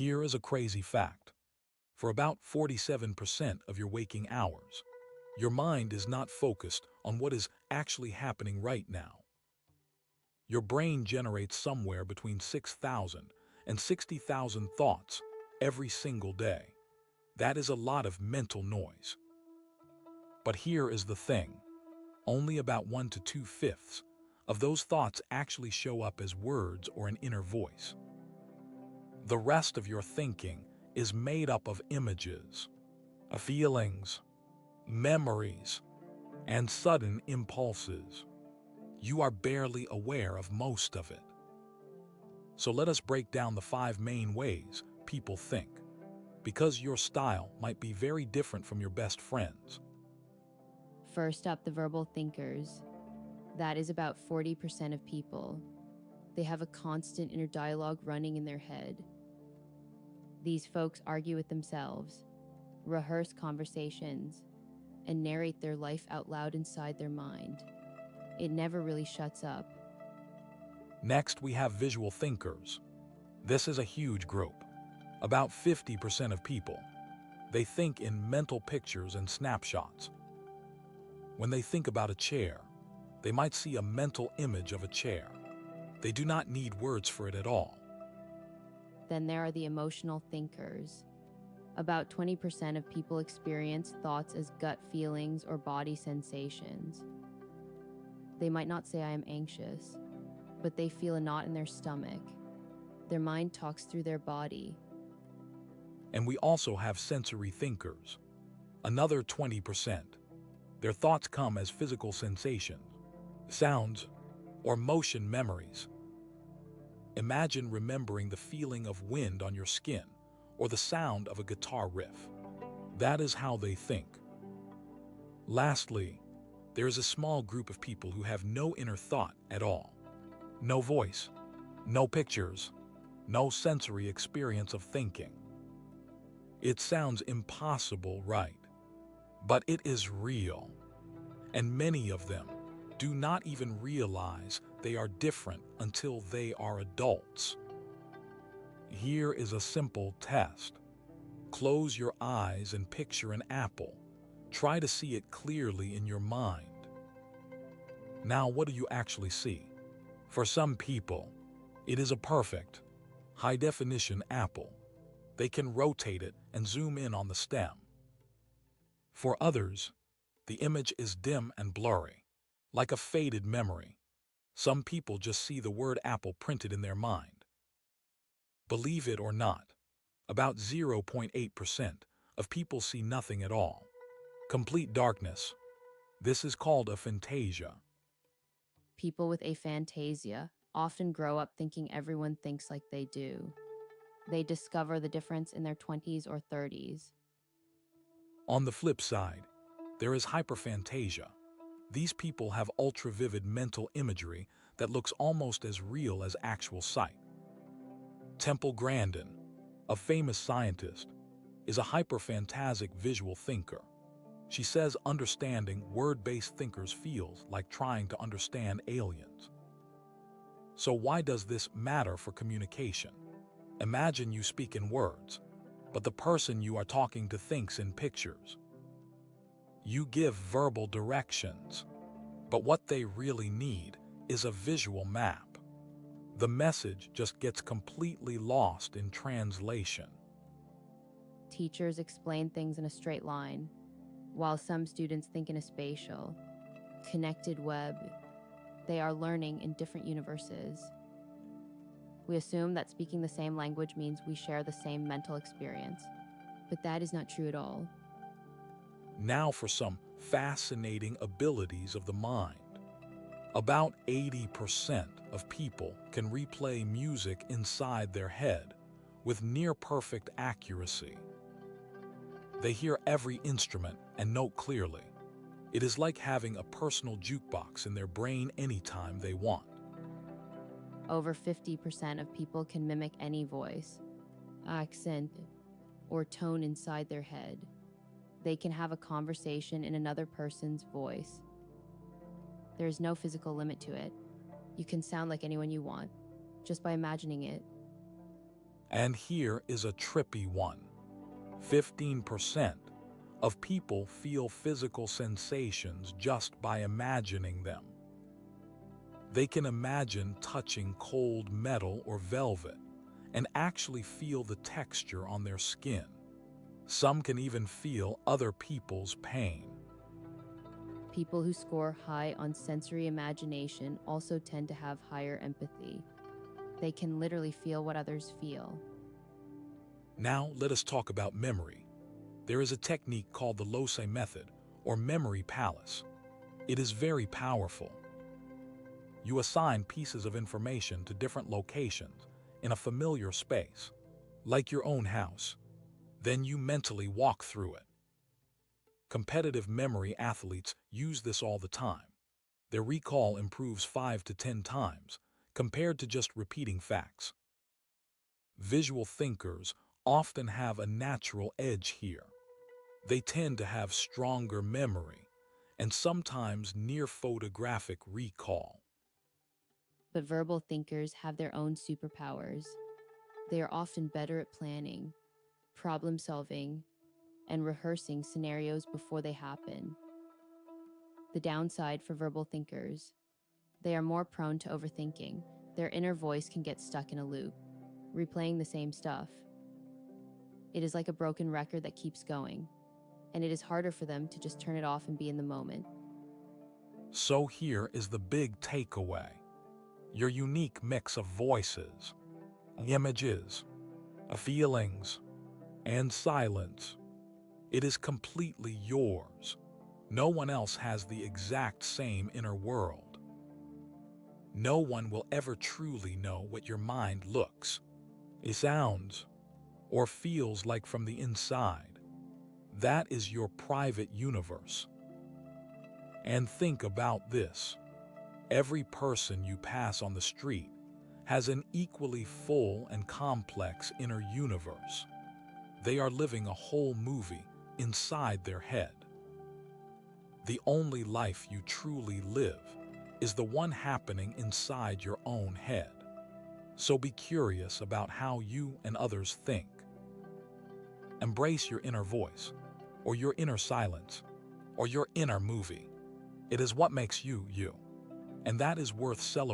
Here is a crazy fact. For about 47% of your waking hours, your mind is not focused on what is actually happening right now. Your brain generates somewhere between 6,000 and 60,000 thoughts every single day. That is a lot of mental noise. But here is the thing. Only about 1 to 2/5 of those thoughts actually show up as words or an inner voice. The rest of your thinking is made up of images, feelings, memories, and sudden impulses. You are barely aware of most of it. So let us break down the 5 main ways people think, because your style might be very different from your best friend's. First up, the verbal thinkers. That is about 40% of people. They have a constant inner dialogue running in their head. These folks argue with themselves, rehearse conversations, and narrate their life out loud inside their mind. It never really shuts up. Next, we have visual thinkers. This is a huge group. About 50% of people. They think in mental pictures and snapshots. When they think about a chair, they might see a mental image of a chair. They do not need words for it at all. Then there are the emotional thinkers. About 20% of people experience thoughts as gut feelings or body sensations. They might not say I am anxious, but they feel a knot in their stomach. Their mind talks through their body. And we also have sensory thinkers. Another 20%. Their thoughts come as physical sensations, sounds, or motion memories. Imagine remembering the feeling of wind on your skin or the sound of a guitar riff. That is how they think. Lastly, there is a small group of people who have no inner thought at all. No voice, no pictures, no sensory experience of thinking. It sounds impossible, right? But it is real. And many of them do not even realize they are different until they are adults. Here is a simple test. Close your eyes and picture an apple. Try to see it clearly in your mind. Now, what do you actually see? For some people, it is a perfect, high-definition apple. They can rotate it and zoom in on the stem. For others, the image is dim and blurry, like a faded memory. Some people just see the word apple printed in their mind. Believe it or not, about 0.8% of people see nothing at all. Complete darkness. This is called aphantasia. People with aphantasia often grow up thinking everyone thinks like they do. They discover the difference in their 20s or 30s. On the flip side, there is hyperfantasia. These people have ultra-vivid mental imagery that looks almost as real as actual sight. Temple Grandin, a famous scientist, is a hyperfantasic visual thinker. She says understanding word-based thinkers feels like trying to understand aliens. So why does this matter for communication? Imagine you speak in words, but the person you are talking to thinks in pictures. You give verbal directions, but what they really need is a visual map. The message just gets completely lost in translation. Teachers explain things in a straight line, while some students think in a spatial, connected web. They are learning in different universes. We assume that speaking the same language means we share the same mental experience, but that is not true at all. Now for some fascinating abilities of the mind. About 80% of people can replay music inside their head with near-perfect accuracy. They hear every instrument and note clearly. It is like having a personal jukebox in their brain anytime they want. Over 50% of people can mimic any voice, accent, or tone inside their head. They can have a conversation in another person's voice. There is no physical limit to it. You can sound like anyone you want, just by imagining it. And here is a trippy one. 15% of people feel physical sensations just by imagining them. They can imagine touching cold metal or velvet and actually feel the texture on their skin. Some can even feel other people's pain. People who score high on sensory imagination also tend to have higher empathy. They can literally feel what others feel. Now let us talk about memory. There is a technique called the Loci method, or memory palace. It is very powerful. You assign pieces of information to different locations in a familiar space, like your own house. Then you mentally walk through it. Competitive memory athletes use this all the time. Their recall improves 5 to 10 times compared to just repeating facts. Visual thinkers often have a natural edge here. They tend to have stronger memory and sometimes near photographic recall. But verbal thinkers have their own superpowers. They are often better at planning, problem solving, and rehearsing scenarios before they happen. The downside for verbal thinkers: they are more prone to overthinking. Their inner voice can get stuck in a loop, replaying the same stuff. It is like a broken record that keeps going, and it is harder for them to just turn it off and be in the moment. So here is the big takeaway. Your unique mix of voices, images, feelings, and silence. It is completely yours. No one else has the exact same inner world. No one will ever truly know what your mind looks, sounds, or feels like from the inside. That is your private universe. And think about this. Every person you pass on the street has an equally full and complex inner universe. They are living a whole movie inside their head. The only life you truly live is the one happening inside your own head. So be curious about how you and others think. Embrace your inner voice, or your inner silence, or your inner movie. It is what makes you, you. And that is worth celebrating.